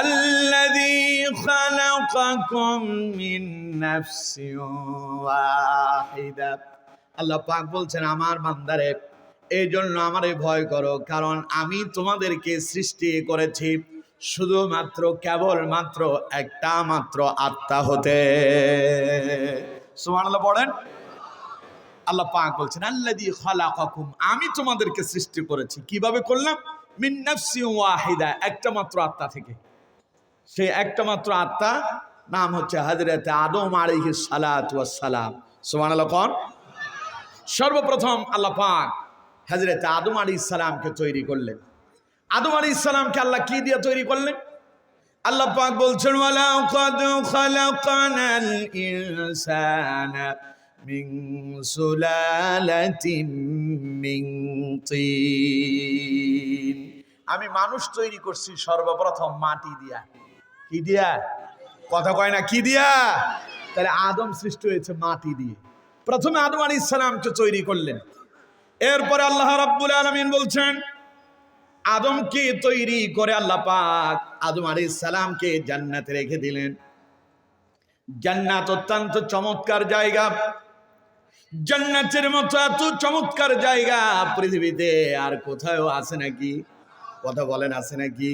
الذي خلقكم من نفس واحدة আল্লাহ পাক বলছেন আমার বান্দারে এই জন্য আমারে ভয় করো, কারণ আমি তোমাদেরকে সৃষ্টি করেছি শুধুমাত্র কেবলমাত্র একটা মাত্র আত্মা হতে। সুবহানাল্লাহ পড়েন। আল্লাহ পাক বলছেন আল্লাযী খালাকাকুম, আমি তোমাদেরকে সৃষ্টি করেছি। কিভাবে করলাম? মিন নাফসিন ওয়াহিদা, একটা মাত্র আত্মা থেকে। সেই একটা মাত্র আত্মা নাম হচ্ছে হযরত আদম আলাইহিস সালাতু ওয়াস সালাম। সুবহানাল্লাহ কোন। সর্বপ্রথম আল্লাহ পাক হযরত আদম আলাইহিস সালামকে তৈরি করলেন। আদম আলাইহিস সালামকে আল্লাহ কি দিয়ে তৈরি করলেন? আল্লাহ পাক বলছেন ওয়ালাকাদ খালাকানাল ইনসানা মিন সুলালাতিন মিন তিন, আমি মানুষ তৈরি করছি সর্বপ্রথম মাটি দিয়া। কি দিয়া? কথা কয় না, কি দিয়া? তাহলে আদম সৃষ্টি হয়েছে মাটি দিয়ে। প্রথমে আদম আলাইহিস সালামকে তৈরি করলেন। এরপরে আল্লাহ রাব্বুল আলামিন বলছেন আদমকে তৈরি করে আল্লাহ পাক আদম আলাইহিস সালামকে জান্নাতে রেখে দিলেন। জান্নাত অত্যন্ত চমৎকার জায়গা। জান্নাতের মতো এত চমৎকার জায়গা পৃথিবীতে আর কোথাও আছে নাকি? কথা বলেন, আছে নাকি?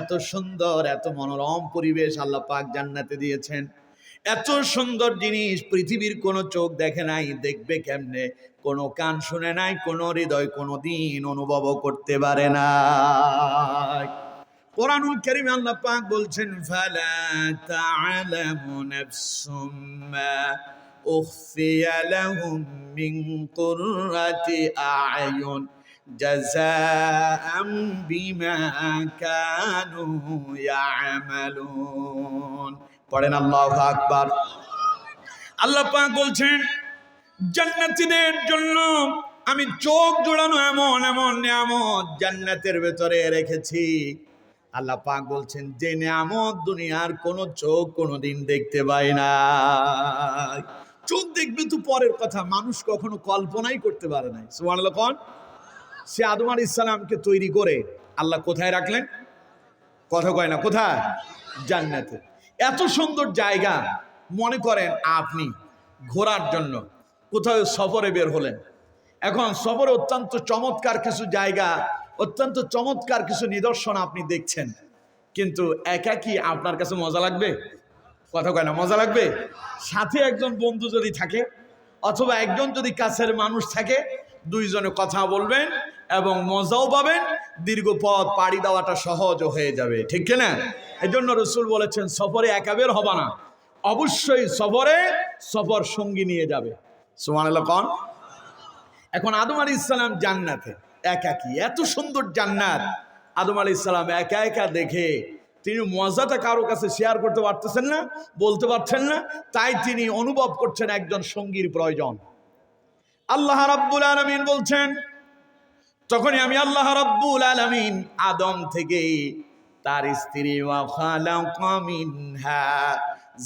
এত সুন্দর এত মনোরম পরিবেশ আল্লাহ পাক জান্নাতে দিয়েছেন। এত সুন্দর জিনিস পৃথিবীর কোনো চোখ দেখে নাই, দেখবে কেমনে? কোনো কান শুনে নাই, কোনো হৃদয় কোনোদিন অনুভব করতে পারে না। কোরআনুল কারীমে আল্লাহ পাক বলছেন ফালা তা'লামু নাফসুম মা উখফিয়া লাহুম মিন কুররাতি আ'য়ুন জাযাআম বিমা কানু ইয়া'মালুন। পড়েন আল্লাহু আকবার। আল্লাহ পাক বলছেন জান্নাতীদের জন্য আমি চোখ জোড়ানো এমন এমন নিয়ামত জান্নাতের ভেতরে রেখেছি। আল্লাহ পাক বলছেন যে নিয়ামত দুনিয়ার কোন চোখ কোনোদিন দেখতে পায় না। চোখ দেখবে তো পরের কথা, মানুষ কখনো কল্পনাই করতে পারে নাই। সুবহানাল্লাহ কোন। সে আদম আলাইহিস সালামকে তৈরি করে আল্লাহ কোথায় রাখলেন? কথা কয় না, কোথায়? জান্নাতে। এত সুন্দর জায়গা। মনে করেন আপনি ঘোরার জন্য কোথাও সফরে বের হলেন। এখন সফরে অত্যন্ত চমৎকার কিছু জায়গা, অত্যন্ত চমৎকার কিছু নিদর্শন আপনি দেখছেন, কিন্তু একা কি আপনার কাছে মজা লাগবে? কথা কয় না, মজা লাগবে? সাথে একজন বন্ধু যদি থাকে অথবা একজন যদি কাছের মানুষ থাকে, দুইজনে কথা বলবেন এবং মজাও পাবেন, দীর্ঘ পথ পাড়ি দেওয়াটা সহজও হয়ে যাবে। ঠিক কিনা? এই জন্য রাসূল বলেছেন সফরে একা বের হবা না, অবশ্যই সফরে সফর সঙ্গী নিয়ে যাবে। সুবহানাল্লাহ কোন। এখন আদম আলাইহিস সালাম জান্নাতে একাকী, এত সুন্দর জান্নাত আদম আলাইহিস সালাম একা একা দেখে তিনি মজাটা কারো কাছে শেয়ার করতে পারতেছেন না, বলতে পারছেন না, তাই তিনি অনুভব করছেন একজন সঙ্গীর প্রয়োজন। আল্লাহ রাব্বুল আলামিন বলছেন তখনই আমি আল্লাহ রাব্বুল আলামিন আদম থেকে তার স্ত্রী ওয়া খালাকা মিনহা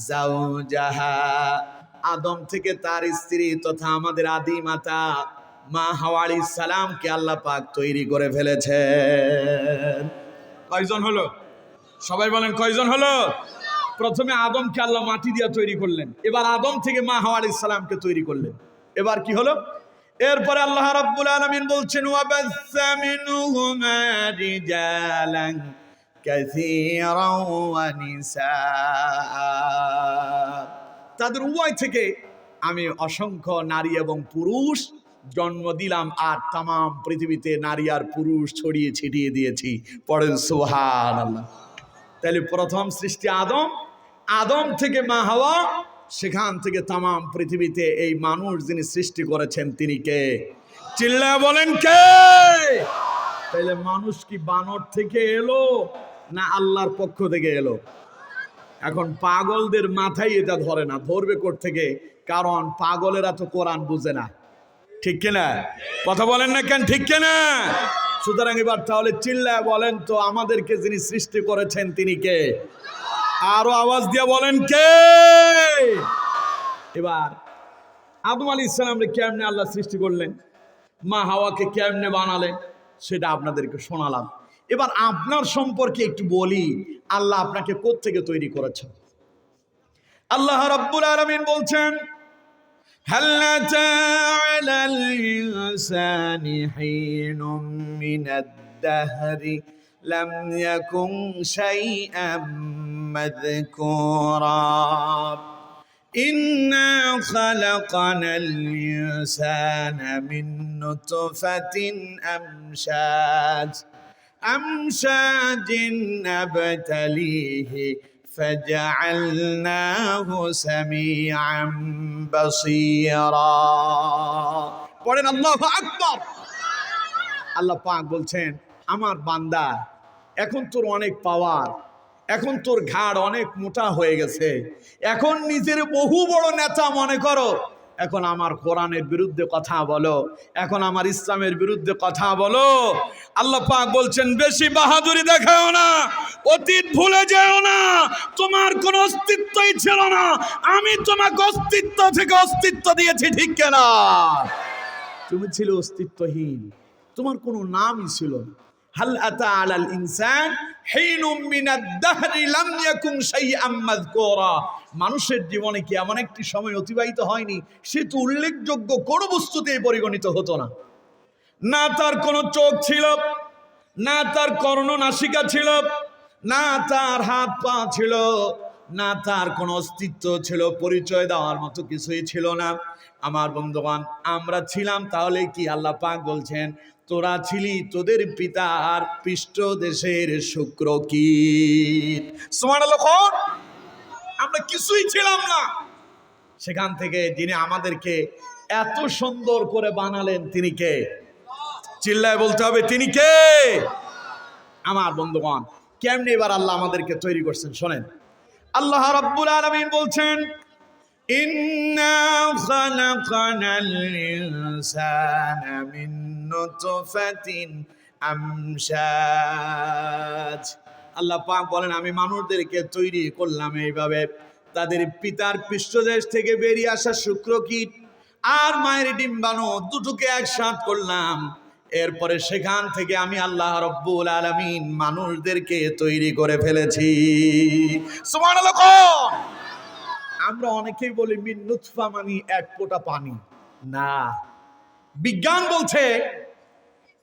যাওজাহা, আদম থেকে তার স্ত্রী তথা আমাদের আদি মাতা মা হাওয়া আলাইহিস সালামকে আল্লাহ পাক তৈরি করে ফেলেছেন। কয়জন হলো? সবাই বলেন কয়জন হলো? প্রথমে আদমকে আল্লাহ মাটি দিয়ে তৈরি করলেন, এবার আদম থেকে মা হাওয়া আলাইহিস সালামকে তৈরি করলেন। এবার কি হলো? এরপরে আল্লাহ রাব্বুল আলামিন বলছেন ওয়াবাসসা মিনহুমা রিজালান কাসীরান ওয়া নিসা, তাদের উভয় থেকে আমি অসংখ্য নারী এবং পুরুষ জন্ম দিলাম, আর তাম পৃথিবীতে নারী আর পুরুষ ছড়িয়ে ছিটিয়ে দিয়েছি। পড়েন সুবহানাল্লাহ। তাহলে প্রথম সৃষ্টি আদম, আদম থেকে মা হাওয়া, সেখান থেকে তাম পৃথিবীতে এই মানুষ যিনি সৃষ্টি করেছেন তিনি কে? চিল্লায়া বলেন কে? তাহলে মানুষ কি বানর থেকে এলো না আল্লাহর পক্ষ থেকে এলো? এখন পাগলদের মাথায় এটা ধরে না, ধরবে কোথ থেকে? কারণ পাগলেরা তো কোরআন বুঝে না। ঠিক কিনা? কথা বলেন না কেন? ঠিক কিনা? সুতরাং এবার তাহলে চিল্লায়া বলেন তো আমাদেরকে যিনি সৃষ্টি করেছেন তিনি কে? আরো আওয়াজ দিয়ে বলেন কে? এবার আদম আলাইহিস সালামকে কেমনে আল্লাহ সৃষ্টি করলেন, মা হাওয়াকে কেমনে বানালেন, সেটা আপনাদেরকে শোনালাম। এবার আপনার সম্পর্কে একটু বলি, আল্লাহ আপনাকে কোত্থেকে তৈরি করেছেন। আল্লাহ রাব্বুল আলামিন বলছেন, হাল আতা আলাল ইনসানি হিনুম মিনাদ দাহরি লাম ইয়াকুন শাইআম মাযকুরা ইন্না খালাকনাল ইনসানা মিন নুতফাতিন আমশাজিন নাবতালিহি فجعلناه سميعا بصيرا পড়েন আল্লাহু আকবার। আল্লাহ পাক বলছেন, আমার বান্দা এখন তোর অনেক পাওয়ার, এখন তোর ঘাড় অনেক মোটা হয়ে গেছে, এখন নিজের বহু বড় নেতা মনে করো, এখন আমার কোরআনের বিরুদ্ধে কথা বলো, এখন আমার ইসলামের বিরুদ্ধে কথা বলো। আল্লাহ পাক বলছেন, বেশি বাহাদুরি দেখাও না, অতীত ভুলে যেও না, তোমার কোনো অস্তিত্বই ছিল না, আমি তোমাকে অস্তিত্ব থেকে অস্তিত্ব দিয়েছি, ঠিক কিনা? তুমি ছিল অস্তিত্বহীন, তোমার কোনো নামই ছিল না। হাল আতা আলাল ইনসান হিনুম মিনাদ দাহরি লাম ইয়াকুন শাইআম মাযকুরা, মানুষের জীবনে কি এমন একটি সময় অতিবাহিত হয়নি সে তো উল্লেখযোগ্য কোনো বস্তুতেই পরিগণিত হতো না। না তার কোনো চোখ ছিল, না তার কর্ণ নাসিকা ছিল, না তার হাত পা ছিল, না তার কোনো অস্তিত্ব ছিল, পরিচয় দেওয়ার মতো কিছুই ছিল না। আমার বন্ধুগণ, আমরা ছিলাম তাহলে কি? আল্লাহ পাক বলছেন, তোরা ছিলি তোদের পিতার পৃষ্ঠদেশের শুক্রকীট। সুবহানাল্লাহ। আমরা কিছুই ছিলাম না, সেখান থেকে যিনি আমাদেরকে এত সুন্দর করে বানালেন তিনি কে? চিল্লায় বলতে হবে, তিনি কে? আমার বন্ধুগণ, কেমনে এবার আল্লাহ আমাদেরকে তৈরি করছেন শোনেন। আল্লাহ রাব্বুল আলামিন বলছেন, ইন্না খালাকনাল ইনসানা মিন নুতফাতিন আমশাজ। আল্লাহ পাক বলেন, আমি মানুষদেরকে তৈরি করলাম এইভাবে, তাদের পিতার পৃষ্ঠদেশ থেকে বেরিয়ে আসা শুক্রকীট আর মায়ের ডিম্বাণু দুটোকে একসাথ করলাম। এরপরে সেখান থেকে আমি আল্লাহ রাব্বুল আলামিন মানুষদেরকে তৈরি করে ফেলেছি। সুবহানাল্লাহ। আমরা অনেকেই বলি মিন নুতফা মানে এক ফোঁটা পানি, না, বিজ্ঞান বলছে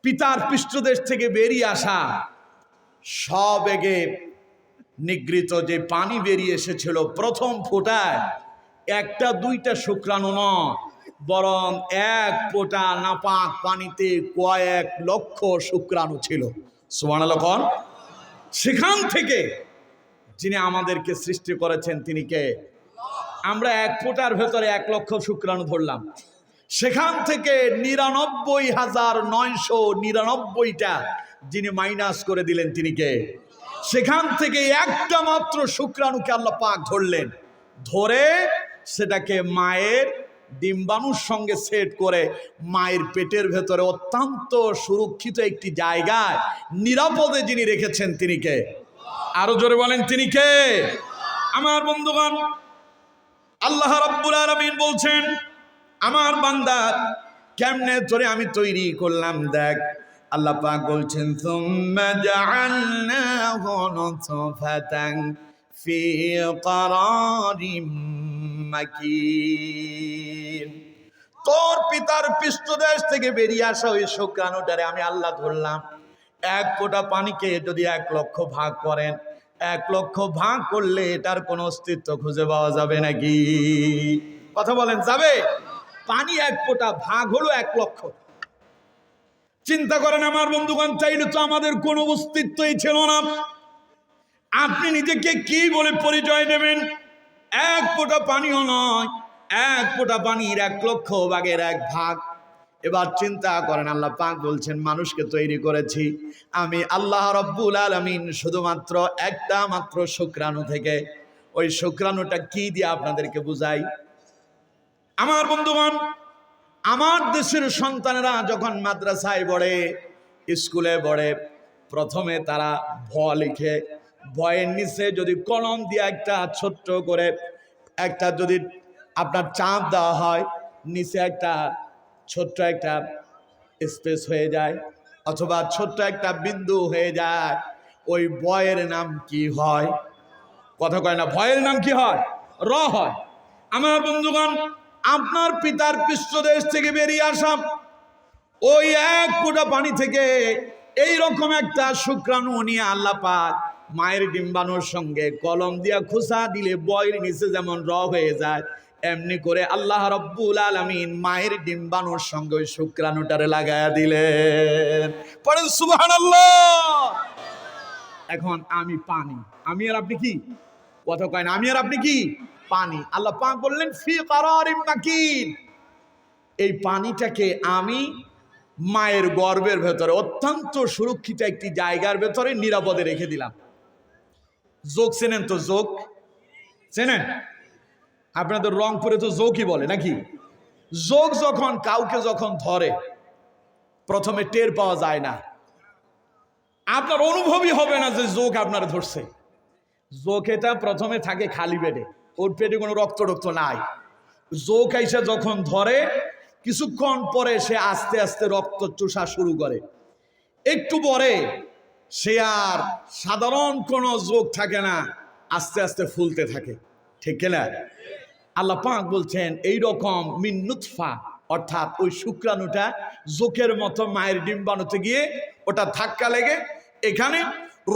পিতার পৃষ্ঠদেশ থেকে বেরিয়ে আসা সবেগে নিগৃহীত যে পানি বেরিয়ে এসেছিল প্রথম ফোঁটায় একটা দুইটা শুক্রাণু নয়, বরং এক ফোঁটা নাপাক পানিতে কয়েক লক্ষ শুক্রাণু ছিল। সুবহানাল্লাহ। সেখান থেকে যিনি আমাদেরকে সৃষ্টি করেছেন তিনি কে? আমরা এক ফোঁটার ভেতরে 1 লক্ষ শুক্রাণু ধরলাম, সেখান থেকে 99,999টা যিনি মাইনাস করে দিলেন তিনি কে? সেখান থেকে একটা মাত্র শুক্রাণুকে আল্লাহ পাক ধরলেন, ধরে সেটাকে মায়ের ডিম্বাণুর সঙ্গে সেট করে মায়ের পেটের ভেতরে অত্যন্ত সুরক্ষিত একটি জায়গায় নিরাপদে যিনি রেখেছেন তিনি কে? আরো জোরে বলেন, তিনি কে? আমার বন্ধুগণ, আল্লাহ রাব্বুল আলামিন বলছেন, আমার বান্দা কেমনে তোরে আমি তৈরি করলাম দেখ। আল্লাহ পাক বলছেন, সুম্মা জাআলনাহু নুতফাতান ফি ক্বারারিম মাকিন। তোর পিতার পৃষ্ঠদেশ থেকে বেরিয়ে আসা ওই শুক্রাণুটারে আমি আল্লাহ ধরলাম। এক ফোঁটা পানিকে যদি 1 লক্ষ ভাগ করেন, 1 লক্ষ ভাগ করলে এটার কোনো অস্তিত্ব খুঁজে পাওয়া যাবে নাকি? কথা বলেন, যাবে? পানি 1 ফোঁটা ভাগ হলো 1 লক্ষ। চিন্তা করেন আমার বন্ধুগণ, চাইলে তো আমাদের কোনো অস্তিত্বই ছিল না। আপনি নিজেকে কি বলে পরিচয় দেবেন? 1 ফোঁটা পানিও নয়, 1 ফোঁটা পানির 1 লক্ষ ভাগের 1 ভাগ। এবার চিন্তা করেন, আল্লাহ পাক বলছেন মানুষকে তৈরি করেছি আমি আল্লাহ রাব্বুল আলামিন শুধুমাত্র একটা মাত্র শুক্রাণু থেকে। ওই শুক্রাণুটা কি দিয়ে আপনাদেরকে বুঝাই। আমার বন্ধুগণ, আমার দেশের সন্তানেরা যখন মাদ্রাসায় পড়ে, স্কুলে পড়ে, প্রথমে তারা ভ লিখে, ভয়ের নিচে যদি কলম দিয়ে একটা ছোট্ট করে একটা যদি আপনার চাপ দেওয়া হয়, নিচে একটা ছোট্ট একটা স্পেস হয়ে যায়। অথবা ছোট্ট একটা বিন্দু হয়ে যায়, ওই বয়ের নাম কি হয়? কথা কয় না, ভয়ের নাম কি হয়? র হয়। আমার বন্ধুগণ, আপনার পিতার পৃষ্ঠদেশ থেকে বেরিয়ে আসা ওই এক ফোঁটা পানি থেকে এই রকম একটা শুক্রাণু নিয়ে আল্লাহ পাক মায়ের ডিম্বাণুর সঙ্গে কলম দিয়া খোসা দিলে বয়ের নিচে যেমন র হয়ে যায়, এমনি করে আল্লাহ রব্বুল আলামিন মায়ের ডিম্বাণুর সঙ্গে ওই শুক্রাণুটারে লাগায়া দিলেন। পড়েন সুবহানাল্লাহ। এখন আমি পানি, আমি আর আপনি কি? কথা কয় না, আমি আর আপনি কি? পানি। আল্লাহ পাক বললেন ফি কারারিম মাকিন, এই পানিটাকে আমি মায়ের গর্ভের ভেতরে অত্যন্ত সুরক্ষিত একটি জায়গার ভেতরে নিরাপদে রেখে দিলাম। যোগ চেনেন তো? যোগ চেনেন? আপনাদের রংপুরে তো যোগই বলে নাকি? যোগ যখন কাউকে যখন ধরে প্রথমে টের পাওয়া যায় না, আপনার অনুভবই হবে না যে যোগ আপনার ধরছে। যোগ এটা প্রথমে থাকে খালি পেটে, ওর পেটে কোনো রক্ত টক্ত নাই। যোগ আইসা যখন ধরে কিছুক্ষণ পরে সে আস্তে আস্তে রক্ত চুষা শুরু করে। একটু পরে সে আর সাধারণ কোনো যোগ থাকে না, আস্তে আস্তে ফুলতে থাকে। ঠিক কিনা? আল্লাহ পাক বলছেন এই রকম মিন নুতফা, অর্থাৎ ওই শুক্রাণুটা যোগের মতো মায়ের ডিম্বাণুতে গিয়ে ওটা ধাক্কা লেগে এখানে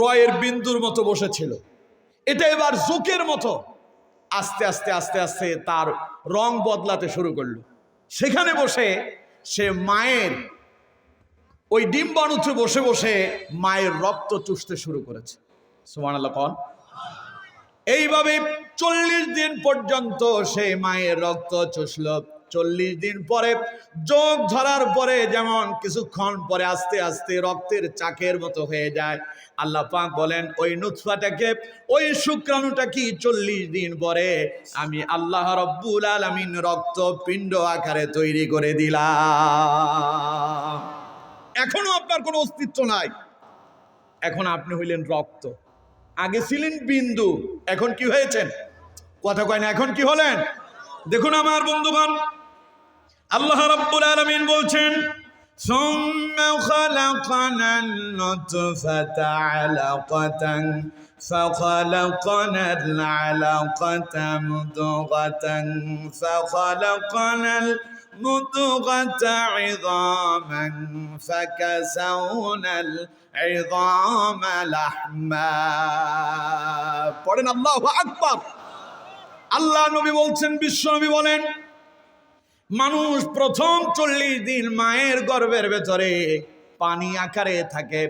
রয়ের বিন্দুর মতো বসেছিল। এটা এবার যোগের মতো আস্তে আস্তে আস্তে আস্তে তার রং বদলাতে শুরু করলো। সেখানে বসে সে মায়ের ওই ডিম্বাণুতে বসে বসে মায়ের রক্ত চুষতে শুরু করেছে। সুবহানাল্লাহ কোন। এইভাবে 40 দিন পর্যন্ত সে মায়ের রক্ত চুষল। 40 দিন পরে যোগ ধরার পরে যেমন কিছুক্ষণ পরে আস্তে আস্তে রক্তের চাকের মতো হয়ে যায়, আল্লাহ পাক বলেন ওই নুতফাটাকে, ওই শুক্রাণুটা কি 40 দিন পরে আমি আল্লাহ রব্বুল আলামিন রক্ত পিণ্ড আকারে তৈরি করে দিলাম। এখনো আপনার কোনো অস্তিত্ব নাই, এখন আপনি হইলেন রক্ত। আগে ছিলেন বিন্দু, এখন কি হয়েছেন? কথা কয় না, এখন কি হলেন? দেখুন আমার বন্ধুগণ, আল্লাহ রাব্বুল আলামিন বলছেন সুম্মা খালাকানাল নুতফাতা আলাকাতান ফাখালাকানাল আলাকাতা মুদগাতান ফাখালাকানাল মুদগাতা ইযামান ফাকাসাউনাল ইযামা লাহমা। পড়েন আল্লাহু আকবার। আল্লাহ নবী বলছেন, বিশ্ব নবী বলেন, মানুষ প্রথম 40 দিন মায়ের গর্ভের ভেতরে পানি আকারে থাকে।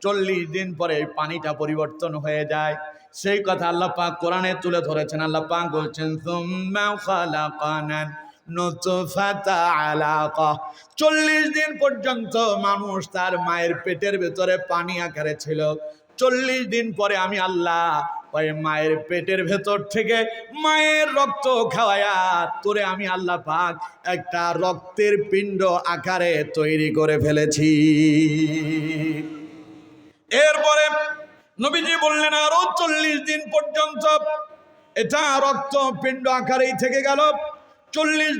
40 দিন পরে পানিটা পরিবর্তন হয়ে যায়। সেই কথা আল্লাহ পাক কোরআনে তুলে ধরেছেন। আল্লাহ পাক বলছেন সুম্মা খালাকানান নুতফাতা আলাকা। 40 দিন পর্যন্ত মানুষ তার মায়ের পেটের ভেতরে পানি আকারে ছিল। 40 দিন পরে আমি আল্লাহ ওই মায়ের পেটের ভেতর থেকে মায়ের রক্ত খাওয়ায়া তোরে আমি আল্লাহ পাক একটা রক্তের পিণ্ড আকারে তৈরি করে ফেলেছি। এরপরে নবীজি বললেন আরো 40 দিন পর্যন্ত এটা রক্ত পিণ্ড আকারেই থেকে গেল। 40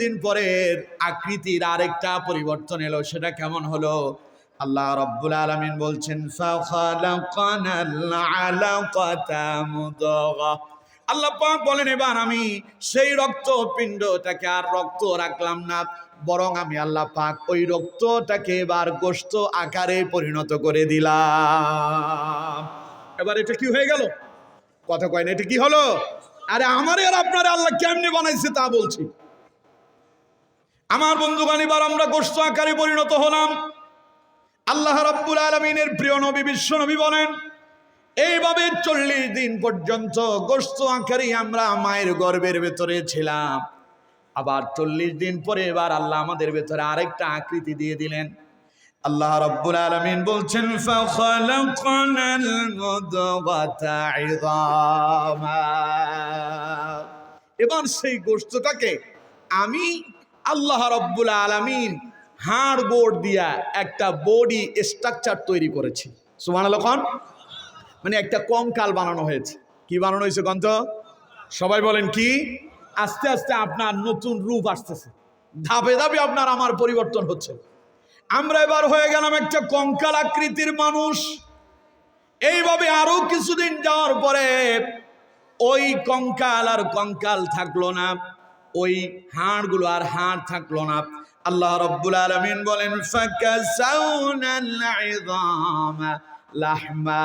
দিন পরে আকৃতির আরেকটা পরিবর্তন এলো। সেটা কেমন হলো? আল্লাহ রাব্বুল আলামিন বলছেন ফাখালাকানাল আলাকাতা মুদগা। আল্লাহ পাক বলেন এবার আমি সেই রক্তপিণ্ডটাকে আর রক্ত রাখলাম না, বরং আমি আল্লাহ পাক ওই রক্তটাকে এবার গোশত আকারে পরিণত করে দিলাম। এবার এটা কি হয়ে গেল? কথা কয় না, এটা কি হলো? আরে আমারে আর আপনারে আল্লাহ কেমনে বানাইছে তা বলছি। আমার বন্ধুগণ, এবার আমরা গোশত আকারে পরিণত হলাম। আল্লাহ রাব্বুল আলামিনের প্রিয় নবী বিশ্ব নবী বলেন এইভাবে 40 দিন পর্যন্ত গোশত আকারে আমরা মায়ের গর্ভের ভেতরে ছিলাম। আবার 40 দিন পরে এবার আল্লাহ আমাদের ভেতরে আরেকটা আকৃতি দিয়ে দিলেন। আল্লাহ রাব্বুল আলামিন বলছেন ফাখালাকানাল মুদগাতা ইযামা। এবার সেই গোশতটাকে আমি আল্লাহ রাব্বুল আলামিন হাড় গোড় দিয়া একটা বডি স্ট্রাকচার তৈরি করেছি। সুবহানাল্লাহ খান। মানে একটা কঙ্কাল বানানো হয়েছে। কি বানানো হয়েছে গন্ত? সবাই বলেন কি? আস্তে আস্তে আপনার নতুন রূপ আসতেছে, ধাপে ধাপে আপনার আমার পরিবর্তন হচ্ছে। আমরা এবার হয়ে গেলাম একটা কঙ্কাল আকৃতির মানুষ। এইভাবে আরো কিছুদিন যাওয়ার পরে ওই কঙ্কাল আর কঙ্কাল থাকলো না, ওই হাড়গুলো আর হাড় থাকলো না। আল্লাহ রাব্বুল আলামিন বলেন ফাকাসাউনাল ইযামা লাহমা,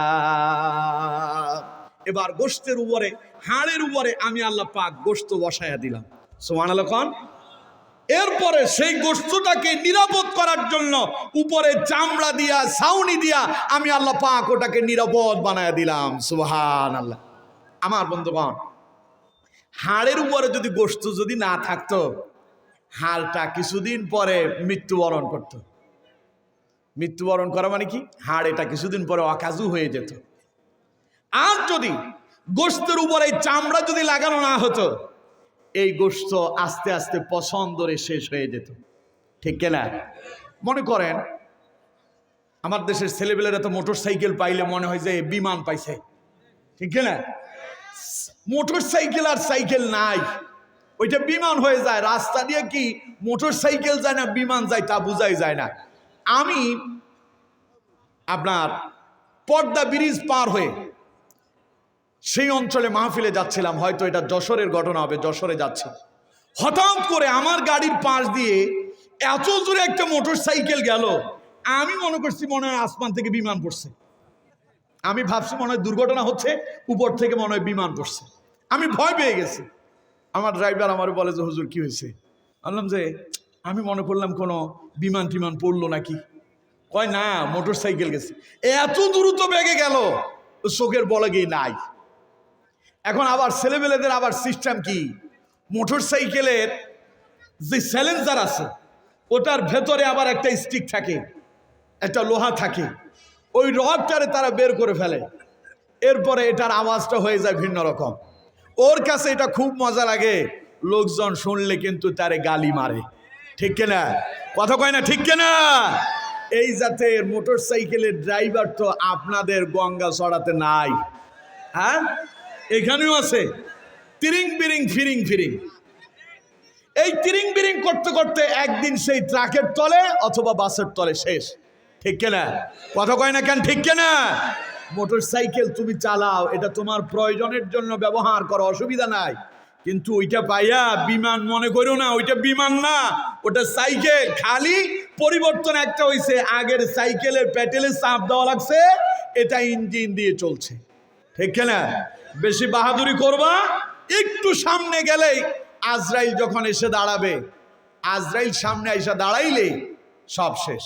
এবার গোশতের উপরে হাড়ের উপরে আমি আল্লাহ পাক গোশত বসায়া দিলাম। সুবহানাল্লাহ কোন। এরপরে সেই গোশতটাকে নিরাপদ করার জন্য উপরে চামড়া দিয়া ছাউনি দিয়া আমি আল্লাহ পাক ওটাকে নিরাপদ বানায়া দিলাম। সুবহানাল্লাহ। আমার বন্ধুগণ, হাড়ের উপরে যদি গোশত যদি না থাকতো, হাড়টা কিছুদিন পরে মৃত্যুবরণ করত। মৃত্যুবরণ করা মানে কি, হাড় এটা কিছুদিন পরে অকাজু হয়ে যেত। আর যদি গোশতের উপরে চামড়া যদি লাগানো না হতো, এই গোশত আস্তে আস্তে পছন্দরে শেষ হয়ে যেত। ঠিক কিনা? মনে করেন আমার দেশের ছেলেবেলেরা তো মোটর সাইকেল পাইলে মনে হয় যে বিমান পাইছে। ঠিক কিনা? মোটর সাইকেল আর সাইকেল নাই, ওইটা বিমান হয়ে যায়। রাস্তা দিয়ে কি মোটর সাইকেল যায় না বিমান যায় তা বোঝাই যায় না। আমি আপনার পদ্মা ব্রিজ পার হয়ে সেই অঞ্চলে মাহফিলে যাচ্ছিলাম, হয়তো এটা যশোরের ঘটনা হবে, যশোরে যাচ্ছে। হঠাৎ করে আমার গাড়ির পাশ দিয়ে এত জোরে একটা মোটর সাইকেল গেল, আমি মনে করছি মনে হয় আসমান থেকে বিমান পড়ছে। আমি ভাবছি মনে হয় দুর্ঘটনা হচ্ছে, উপর থেকে মনে হয় বিমান পড়ছে। আমি ভয় পেয়ে গেছি। আমার ড্রাইভার আমার বলে যে হুজুর কি হয়েছে? বললাম যে আমি মনে করলাম কোনো বিমান টিমান পড়লো নাকি। কয় না, মোটর সাইকেল গেছে। এত দ্রুত বেগে গেল, চোখের বলে গিয়ে নাই। এখন আবার ছেলেবেলেদের আবার সিস্টেম কি, মোটর সাইকেলের যে স্যালেন্সার আছে ওটার ভেতরে আবার একটা স্টিক থাকে, একটা লোহা থাকে, ওই রডটারে তারা বের করে ফেলে। এরপরে এটার আওয়াজটা হয়ে যায় ভিন্ন রকম। ওর কাছে এটা খুব মজা লাগে, লোকজন শুনলে কিন্তু তারে গালি মারে। ঠিক কিনা? কথা কয় না ঠিক কিনা? এই জাতের মোটর সাইকেলের ড্রাইভার তো আপনাদের গঙ্গা চড়াতে নাই। হ্যাঁ, এখানেও আছে তিরিং বিরিং ফিরিং ফিরিং। এই তিরিং বিরিং করতে করতে একদিন সেই ট্রাকের তলে অথবা বাসের তলে শেষ। ঠিক কিনা? কথা কয় না কেন? ঠিক কিনা? মোটর সাইকেল তুমি চালাও, এটা তোমার প্রয়োজনের জন্য ব্যবহার করো, অসুবিধা নাই। কিন্তু ওইটা পাইয়া বিমান মনে করো না, ওইটা বিমান না, ওটা সাইকেল। খালি পরিবর্তন একটা হইছে, আগের সাইকেলের প্যাডেলে চাপ দেওয়া লাগছে, এটা ইঞ্জিন দিয়ে চলছে। ঠিক কিনা? বেশি বাহাদুরি করবা, একটু সামনে গেলেই আজরাইল যখন এসে দাঁড়াবে, আজরাইল সামনে এসে দাঁড়াইলে সব শেষ।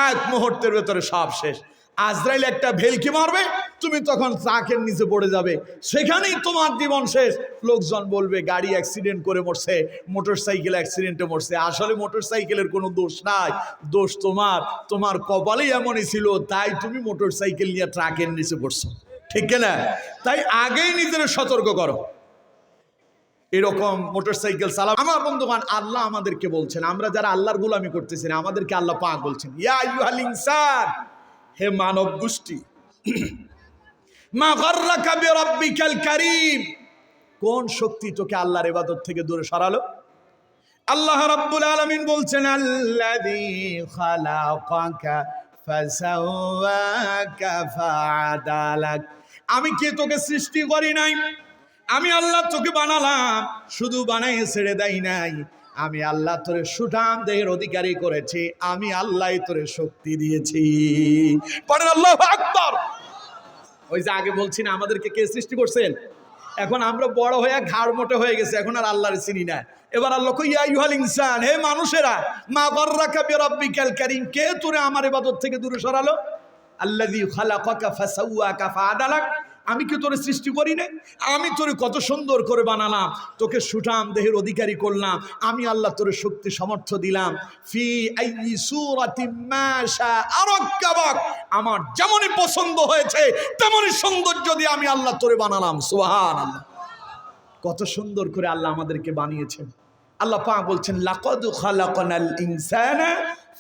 এক মুহূর্তের ভেতরে সব শেষ। আজরাইল একটা ভেলকি মারবে, তুমি তখন ট্রাকের নিচে পড়ে যাবে, সেখানেই তোমার জীবন শেষ। লোকজন বলবে গাড়ি অ্যাক্সিডেন্ট করে মরছে, মোটর সাইকেল অ্যাক্সিডেন্টে মরছে। আসলে মোটর সাইকেলের কোনো দোষ নাই, দোষ তোমার। তোমার কপালেই এমনই ছিল, তাই তুমি মোটর সাইকেল নিয়ে ট্রাকের নিচে পড়ছো। ঠিক না? তাই আগেই নিজের সতর্ক করো। এরকম মোটর সাইকেল চালাও। আমার বন্ধুগণ, আল্লাহ আমাদেরকে বলছেন, আমরা যারা আল্লাহর গোলামি করতেছি না, আমাদেরকে আল্লাহ পাক বলছেন ইয়া আইয়ুহাল ইনসান, হে মানব গোষ্ঠী, মা গাররাকা বিরাব্বিকাল কারীম, কোন শক্তি তোকে আল্লাহর ইবাদত থেকে দূরে সরালো? আল্লাহ রাব্বুল আলামিন বলছেন আল্লাযী খালাকাকা ফাসাওয়াকা ফাআদালাক, আমি কি তোকে সৃষ্টি করি নাই? আমি আল্লাহ তোকে বানালাম, শুধু বানাই ছেড়ে দেই নাই। আমি আল্লাহ তোরে সুঠাম দেহের অধিকারী করেছি, আমি আল্লাহ তোরে শক্তি দিয়েছি। পড়েন আল্লাহু আকবার। ওই যে আগে বলছি না আমাদেরকে কে সৃষ্টি করছেন? এখন আমরা বড় হয়ে ঘাড় মোটে হয়ে গেছে, এখন আর আল্লাহর চিনি না। এবার আল্লাহ কই ইয়া আইয়ুহাল ইনসান, হে মানুষেরা, মা গাররাকা বিরাব্বিকাল কারীম, কে তোরে আমার ইবাদত থেকে দূরে সরালো? আল্লাযী খালাকাকা ফাসাওয়াকা ফাআদালাক, আমি কি তোরে সৃষ্টি করি না? আমি তোরে কত সুন্দর করে বানালাম, তোকে সুঠাম দেহের অধিকারী করলাম, আমি আল্লাহ তোরে শক্তি সামর্থ্য দিলাম। ফি আইয়ি সূরাতিম মা শাআ রাক্কাবাক, আমার যেমনই পছন্দ হয়েছে তেমনই সৌন্দর্য দিয়ে আমি আল্লাহ তোরে বানালাম। সুবহানাল্লাহ। কত সুন্দর করে আল্লাহ আমাদেরকে বানিয়েছেন। আল্লাহ পাক বলছেন লাকাদ খালাকনাল ইনসানা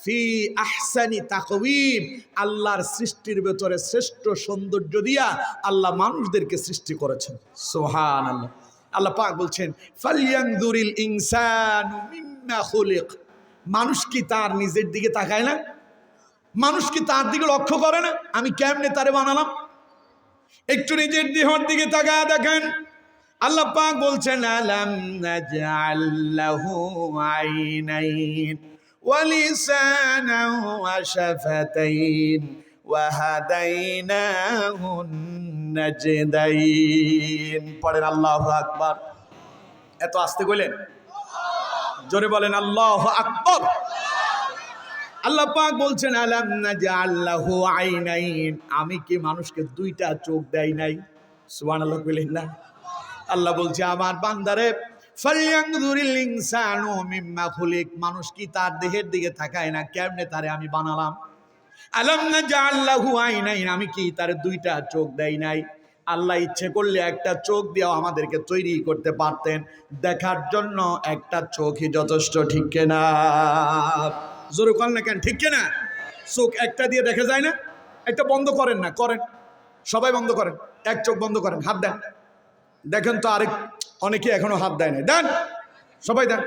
ফি আহসানি তাকওয়িম, আল্লাহর সৃষ্টির ভেতরে শ্রেষ্ঠ সৌন্দর্য দিয়া আল্লাহ মানুষদেরকে সৃষ্টি করেছেন। সুবহানাল্লাহ। আল্লাহ পাক বলছেন ফালয়ানজুরিল ইনসানু মিম্মা খুলিক, মানুষ কি তার নিজের দিকে তাকায় না? মানুষ কি তার দিকে লক্ষ্য করে না? আমি কেমনে তারে বানালাম? একটু নিজের দেহর দিকে তাকায় দেখেন। আল্লাহ পাক বলছেন আলাম নাজআল লাহু আইনাইন ওয়া লিসানান ওয়া শাফাতাইন ওয়া হাদাইনাহুন নাজদাইন। পড়েন আল্লাহু আকবার। এত আস্তে কইলেন? জোরে বলেন আল্লাহু আকবার। আল্লাহ পাক বলছেন আলাম নাজআল লাহু আইনাইন, আমি কি মানুষকে দুইটা চোখ দেই নাই? সুবহানাল্লাহ কইলেন না? আল্লাহ বলছে আমার বান্দারে ফালয়ানজুরিল ইনসানু মিম্মা খুলিক, মানুষ কি তার দেহের দিকে তাকায় না? কেমনে তারে আমি বানালাম? আলাম নাজআল লাহু আইনাইন, আমি কি তার দুইটা চোখ দেই নাই? আল্লাহ ইচ্ছে করলে একটা চোখ দিয়েও আমাদেরকে তৈরি করতে পারতেন। দেখার জন্য একটা চোখই যথেষ্ট, ঠিক কিনা? জোরে করেন না কেন? ঠিক কিনা? চোখ একটা দিয়ে দেখা যায় না? একটা বন্ধ করেন না, করেন সবাই বন্ধ করেন, এক চোখ বন্ধ করেন, হাত দেন। দেখেন তো আরেক, অনেকে এখনো হাত দেয় না, দেন সবাই দেন।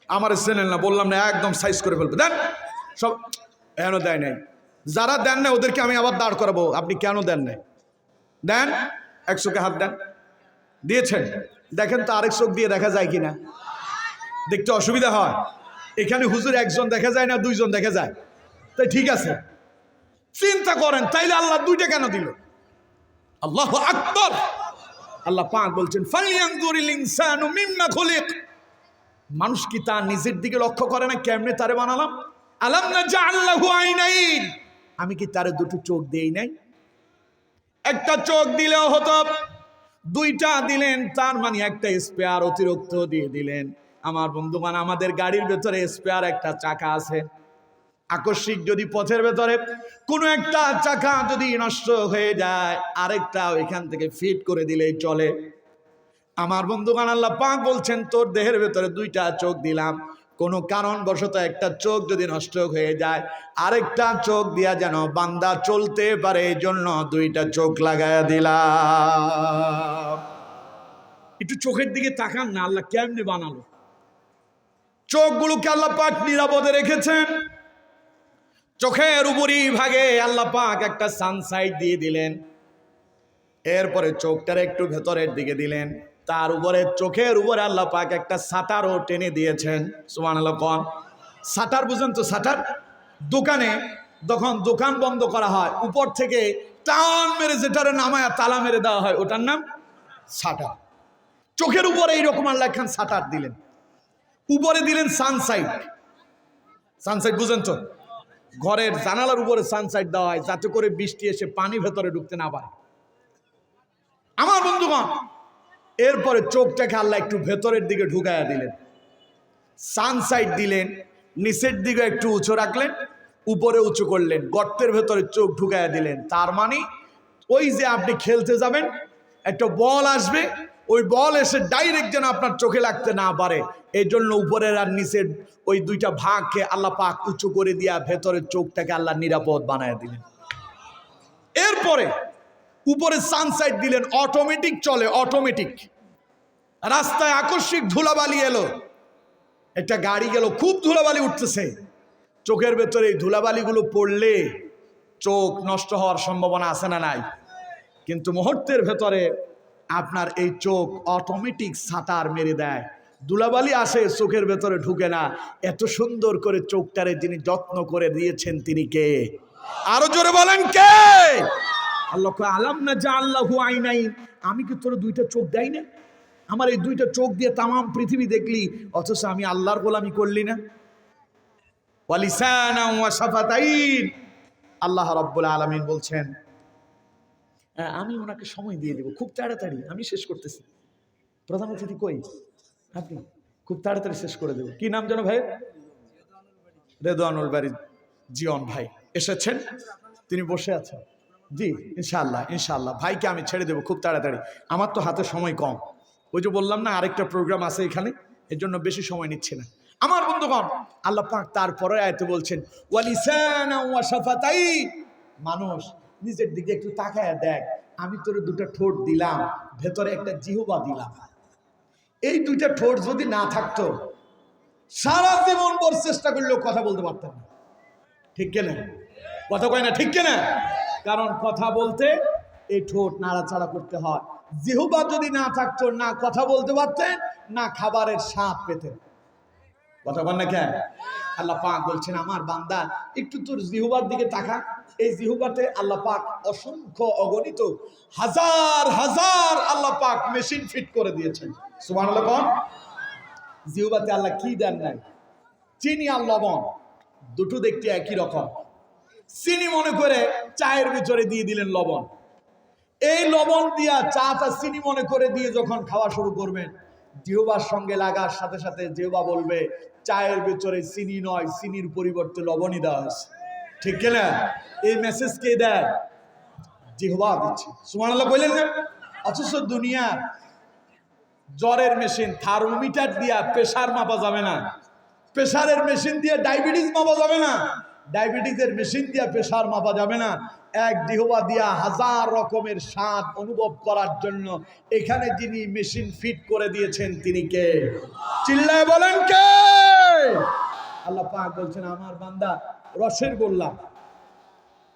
আমার চ্যানেল না, বললাম না একদম সাইজ করে ফেলবে, দেন সব। এখনো দেয় নাই। যারা দেন না ওদেরকে আমি আবার দাঁড় করাবো, আপনি কেন দেন নাই? দেন, এক চোখে হাত দেন। দিয়েছেন? দেখেন তো আরেক চোখ দিয়ে দেখা যায় কিনা। দেখতে অসুবিধা হয়? এখানে হুজুর একজন দেখা যায় না, দুইজন দেখা যায়, তাই ঠিক আছে। চিন্তা করেন তাইলে আল্লাহ দুইটা কেন দিল? আল্লাহু আকবার। আল্লাহ পাক বলছেন ফালয়ানজুরিল ইনসানু মিম্মা খুলিক, মানুষ কি তার নিজের দিকে লক্ষ্য করে না? কেমনে তারে বানালাম? আলাম নাজআল লাহু আইনাইন, আমি কি তারে দুটো চোখ দেই নাই? একটা চোখ দিলেও হতো, দুইটা দিলেন, তার মানে একটা স্পেয়ার অতিরিক্ত দিয়ে দিলেন। আমার বন্ধুগণ, আমাদের গাড়ির ভেতরে স্পেয়ার একটা চাকা আছে। আকস্মিক যদি পথের ভেতরে কোনো একটা চাকা যদি নষ্ট হয়ে যায়, আরেকটা এখান থেকে ফিট করে দিলেই চলে। আমার বন্ধুগণ, আল্লাহ পাক বলছেন তোর দেহের ভেতরে দুইটা চোখ দিলাম, কোনো কারণবশত একটা চোখ যদি নষ্ট হয়ে যায়, আরেকটা চোখ দিয়া যেন বান্দা চলতে পারে, এই জন্য দুইটা চোখ লাগায়া দিলাম। একটু চোখের দিকে তাকান না, আল্লাহ কেমনে বানালো। চোখগুলোকে আল্লাহ পাক নিরাপদে রেখেছেন। চোখের উপরই ভাগে আল্লাহ পাক একটা সানসাইড দিয়ে দিলেন। এরপরে চোখটার একটু ভেতরের দিকে দিলেন, তার উপরে চোখের উপরে আল্লাহ পাক একটা সাটারও টেনে দিয়েছেন। সুবহানাল্লাহ কোন? সাটার বুঝেন তো? সাটার দোকানে যখন দোকান বন্ধ করা হয়, উপর থেকে টান মেরে যেটারে নামায়া তালা মেরে দেওয়া হয়, ওটার নাম সাটার। চোখের উপরে এইরকম আল্লাহ খান সাটার দিলেন, উপরে দিলেন সানসাইড। সানসাইড বুঝেন তো? ঘরের জানালার উপরে সানসাইড দেওয়া হয় যাতে করে বৃষ্টি এসে পানি ভেতরে ঢুকতে না পারে। আমার বন্ধুগণ, এরপরে চোখটাকে আল্লাহ একটু ভেতরের দিকে ঢুকাইয়া দিলেন, সানসাইড দিলেন, নিচের দিকে একটু উঁচু রাখলেন, উপরে উঁচু করলেন, গর্তের ভেতরে চোখ ঢুকাইয়া দিলেন। তার মানে ওই যে আপনি খেলতে যাবেন, একটা বল আসবে, ওই বল এসে ডাইরেক্ট যেন আপনার চোখে লাগতে না পারে, এই জন্য উপরের আর নিচের ওই দুইটা ভাগকে আল্লাহ পাক উঁচু করে দিয়া ভেতরের চোখটাকে আল্লাহ নিরাপদ বানায় দিলেন। এরপরে উপরে সানসাইড দিলেন, অটোমেটিক চলে, অটোমেটিক। রাস্তায় আকস্মিক ধুলাবালি এলো, একটা গাড়ি গেল, খুব ধুলাবালি উঠতেছে, চোখের ভেতরে এই ধুলাবালিগুলো পড়লে চোখ নষ্ট হওয়ার সম্ভাবনা আছে না নাই? কিন্তু মুহূর্তের ভেতরে আপনার এই চোখ অটোমেটিক সাটার মেরে দেয়, ধুলাবালি আসে চোখের ভেতরে ঢুকে না। এত সুন্দর করে চোখটারে যিনি যত্ন করে দিয়েছেন তিনি কে? আরো জোরে বলেন কে? আল্লাহ আলাম নাজআল লাহু আইনাইন, আমি কি তোর দুইটা চোখ দেই না? আমার এই দুইটা চোখ দিয়ে তামাম পৃথিবী দেখলি, অথচ আমি আল্লাহর গোলামি করলি না? ওয়া লিসানান ওয়া শাফাতাইন, আল্লাহ রাব্বুল আলামিন বলছেন আমি ওনাকে সময় দিয়ে দেব, খুব তাড়াতাড়ি আমি শেষ করতেছি। প্রধান অতিথি কই? আপনি? খুব তাড়াতাড়ি শেষ করে দেব। কি নাম যেন ভাই? রেদওয়ানুল বারী জিয়ন ভাই এসেছেন, তিনি বসে আছেন। জি ইনশাআল্লাহ, ইনশাআল্লাহ ভাইকে আমি ছেড়ে দেবো খুব তাড়াতাড়ি। আমার তো হাতে সময় কম, ওই যে বললাম না আরেকটা প্রোগ্রাম আছে এখানে, এর জন্য বেশি সময় নিচ্ছে না। আমার বন্ধুগণ, আল্লাহ পাক তারপরে আয়াতে বলছেন ওয়া লিসানান ওয়া শাফাতাইন, মানুষ নিজের দিকে একটু তাকায় দেখ, আমি তোর দুটো ঠোঁট দিলাম, ভেতরে একটা জিহ্বা দিলাম। এই দুইটা ঠোঁট যদি না থাকতো, সারা জীবন ভর চেষ্টা করলেও কথা বলতে পারতেন না। ঠিক কিনা? কথা কয় না ঠিক কিনা? কারণ কথা বলতে এই ঠোঁট নাড়াচাড়া করতে হয়। জিহ্বা যদি না থাকতো, না কথা বলতে পারতেন, না খাবারের স্বাদ পেতেন। কথা বল না কেন? আল্লাহ পাক বলছেন, আমার বান্দা একটু তোর জিহ্বার দিকে তাকা। এই জিহ্বাতে আল্লাহ পাক অসংখ্য অগণিত হাজার হাজার আল্লাহ পাক মেশিন ফিট করে দিয়েছেন। সুবহানাল্লাহ কোন? জিহ্বাতে আল্লাহ কি দেন নাই? চিনি আর লবণ দুটো দেখতে একই রকম। চিনি মনে করে চায়ের ভিতরে দিয়ে দিলেন লবণ। এই লবণ দিয়া চাটা চিনি মনে করে দিয়ে যখন খাওয়া শুরু করবেন, জিহ্বার সঙ্গে লাগার সাথে সাথে জিহ্বা বলবে চায়ের ভিতরে চিনি নয়, চিনির পরিবর্তে লবণই দেওয়া হয়েছে। ঠিক কিনা? এই মেসেজ কে দেয়? জিহ্বা দিচ্ছে। সুবহানাল্লাহ বললেন না? অথচ দুনিয়ার জ্বরের মেশিন, থার্মোমিটার দিয়া প্রেসার মাপা যাবে না, প্রেসারের মেশিন দিয়ে ডায়াবেটিস মাপা যাবে না, ডায়াবেটিসের মেশিন দিয়ে প্রেসার মাপা যাবে না। এক জিহ্বা দিয়া হাজার রকমের স্বাদ অনুভব করার জন্য এখানে যিনি মেশিন ফিট করে দিয়েছেন তিনি কে? চিল্লায় বলেন কে? আল্লাহ পাক বলছেন, আমার বান্দা রসের গোল্লা,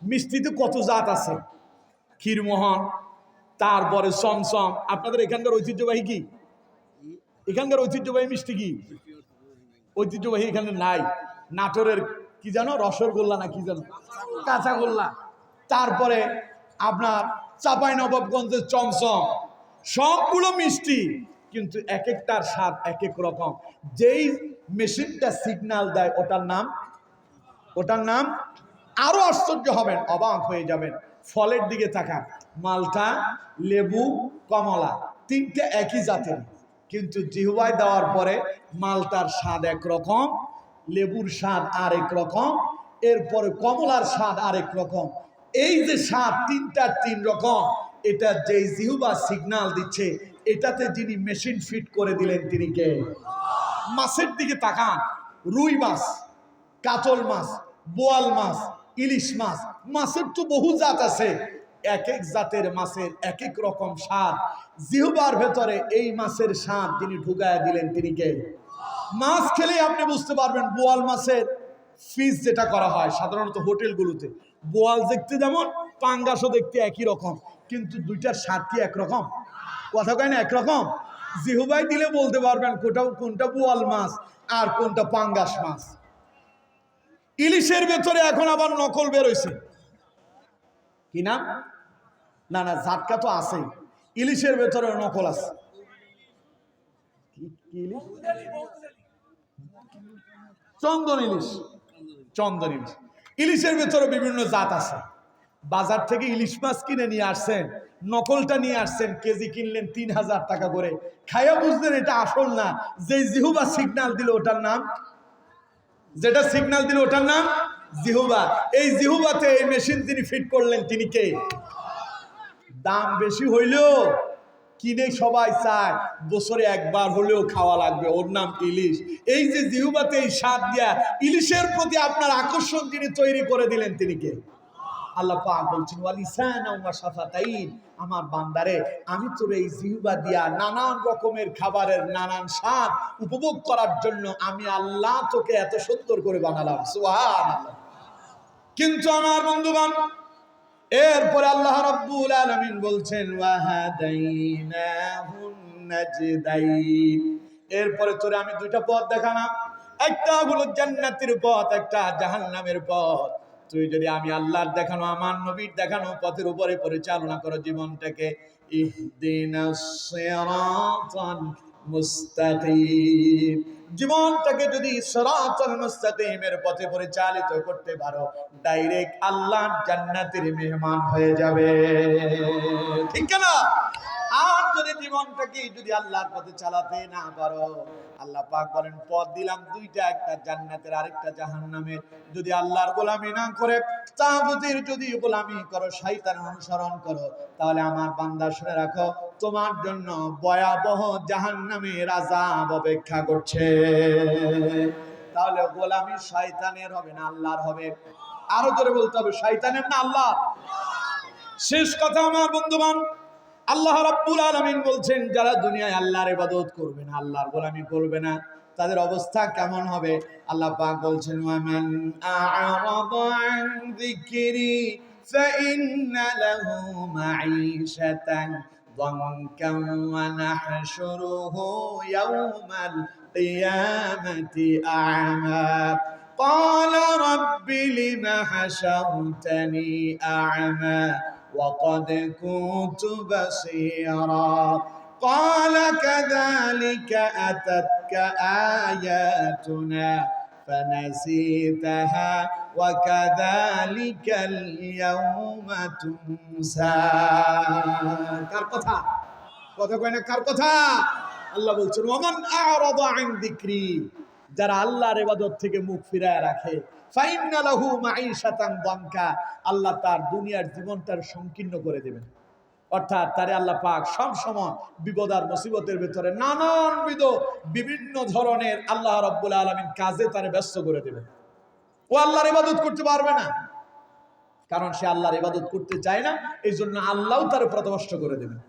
মিষ্টিতে কত জাত আছে, ক্ষীরমোহন, তারপরে চমচম। আপনাদের এখানকার ঐতিহ্যবাহী কি? এখানকার ঐতিহ্যবাহী মিষ্টি কি? ঐতিহ্যবাহী এখানে নাই। নাটোরের কি জানো, রসগোল্লা না কি জানো, কাঁচাগোল্লা। তারপরে আপনার চাঁপাইনবাবগঞ্জের চমচম। সবগুলো মিষ্টি, কিন্তু এক একটার স্বাদ এক এক রকম। যেই মেশিনটা সিগন্যাল দেয় ওটার নাম আরো আশ্চর্য হবেন, অবাক হয়ে যাবেন। ফলের দিকে তাকান, মালটা, লেবু, কমলা, তিনটে একই জাতের, কিন্তু জিহ্বায় দেওয়ার পরে মালটার স্বাদ একরকম, লেবুর স্বাদ আরেক রকম, এরপরে কমলার স্বাদ আরেক রকম। এই যে স্বাদ তিনটা তিন রকম, এটা যে জিহ্বা সিগন্যাল দিচ্ছে, এটাতে যিনি মেশিন ফিট করে দিলেন তিনি কে? মাছের দিকে তাকান, রুই মাছ, কাতল মাছ, বোয়াল মাছ, ইলিশ মাছ। মাছের তো বহু জাত আছে, এক এক জাতের মাছের এক এক রকম স্বাদ। জিহ্বার ভেতরে এই মাছের স্বাদ যিনি ঢুকায়া দিলেন তিনি কে? মাছ খেলেই আপনি বুঝতে পারবেন। বোয়াল মাছের ফিস যেটা করা হয় সাধারণত হোটেলগুলোতে, বোয়াল দেখতে যেমন, পাঙ্গাসও দেখতে একই রকম, কিন্তু দুইটার স্বাদ কি একরকম? কথা কয় না একরকম? জিহ্বায় দিলে বলতে পারবেন কোনটা বোয়াল মাছ আর কোনটা পাঙ্গাস মাছ। ইলিশের ভেতরে এখন আবার নকল বেরোইছে, কি নাম? না না, জাটকা তো আছে, ইলিশের ভেতরে নকল আছে। চন্দন ইলিশ, চন্দন ইলিশ। ইলিশের ভেতরে বিভিন্ন জাত আছে। বাজার থেকে ইলিশ মাছ কিনে নিয়ে আসছেন, নকলটা নিয়ে আসছেন, কেজি কিনলেন 3000 টাকা করে। খাইয়া বুঝলেন এটা আসল না। যে জিহ্বা সিগন্যাল দিল ওটার নাম, যেটা সিগন্যাল দিল ওটার নাম জিহ্বা। এই জিহ্বাতে এই মেশিন তিনি ফিট করলেন তিনি কে? দাম বেশি হইলেও কিনে সবাই চায় বছরে একবার হলেও খাওয়া লাগবে, ওর নাম ইলিশ। এই যে জিহ্বাতে এই স্বাদ দিয়া ইলিশের প্রতি আপনার আকর্ষণ যিনি তৈরি করে দিলেন তিনি কে? আল্লাহ পাক বলছেন, ওয়ালিসানা ওয়া শাফাতাইন, আমার বান্দারে আমি তোর এই জিহ্বা দিয়া নানান রকমের খাবারের নানান স্বাদ উপভোগ করার জন্য আমি আল্লাহ তোকে এত সুন্দর করে বানালাম। সুবহানাল্লাহ। কিন্তু আমার বন্ধুগণ, এরপরে আল্লাহ রাব্বুল আলামিন বলছেন, ওয়া হাদাইনাহুন নাজদাইন, এরপরে তোরে আমি দুইটা পথ দেখালাম, একটা হলো জান্নাতের পথ, একটা জাহান্নামের পথ। তুই যদি আমি আল্লাহর দেখানো, আমার নবীর দেখানো পথের উপরে পরিচালনা করো জীবনটাকে, ইহদিনাস সিরাতাল মুস্তাকিম, জীবনটাকে যদি সিরাতাল মুস্তাকিমের পথে পরিচালিত করতে পারো, ডাইরেক্ট আল্লাহর জান্নাতের মেহমান হয়ে যাবে। ঠিক না? আর যদি জীবনটাকে যদি আল্লাহর পথে চালাতে না পারো, আল্লাহ পাক বলেন পথ দিলাম দুইটা, একটা জান্নাতের আরেকটা জাহান্নামের। যদি আল্লাহর গোলামি না করে তাগুতের যদি গোলামি করো, শয়তানের অনুসরণ করো, তাহলে আমার বান্দা শুনে রাখো, তোমার জন্য ভয়াবহ জাহান্নামের আযাব অপেক্ষা করছে। তাহলে গোলামি শয়তানের হবে না আল্লাহর হবে? আরো জোরে বলতে হবে, শয়তানের না আল্লাহর? শেষ কথা আমার বন্ধুগণ, আল্লাহ রাব্বুল আলামিন বলছেন, যারা দুনিয়ায় আল্লাহর ইবাদত করবে না, আল্লাহর গোলামি করবে না, তাদের অবস্থা কেমন হবে? আল্লাহ পাক বলছেন ওয়ামান আ'রাদা আন যিকরি ফাইন্না লাহু মাঈশাতান ضنكا ونحشره يوم القيامة أعمى قال رب لم حشرتني أعمى وقد كنت بصيرا قال كذلك أتتك آياتنا فنسيتها وكذلك اليوم تنسى কার কথা কয় না কার কথা? আল্লাহ বলছেন ওমান আ'রাদা আন যিকরি, যারা আল্লাহর ইবাদত থেকে মুখ ফিরায় রাখে ফাইন্না লাহু মাঈশাতান দানকা, আল্লাহ তার দুনিয়ার জীবনটার সংকীর্ণ করে দেবেন। অর্থাৎ তারে আল্লাহ পাক সব সময় বিপদ আর মুসিবতের ভিতরে নানানবিধ বিভিন্ন ধরনের আল্লাহ রাব্বুল আলামিন কাজে তারে ব্যস্ত করে দেবেন। ও আল্লাহর ইবাদত করতে পারবে না, কারণ সে আল্লাহর ইবাদত করতে চায় না, এই জন্য আল্লাহও তারে পথভ্রষ্ট করে দেবেন।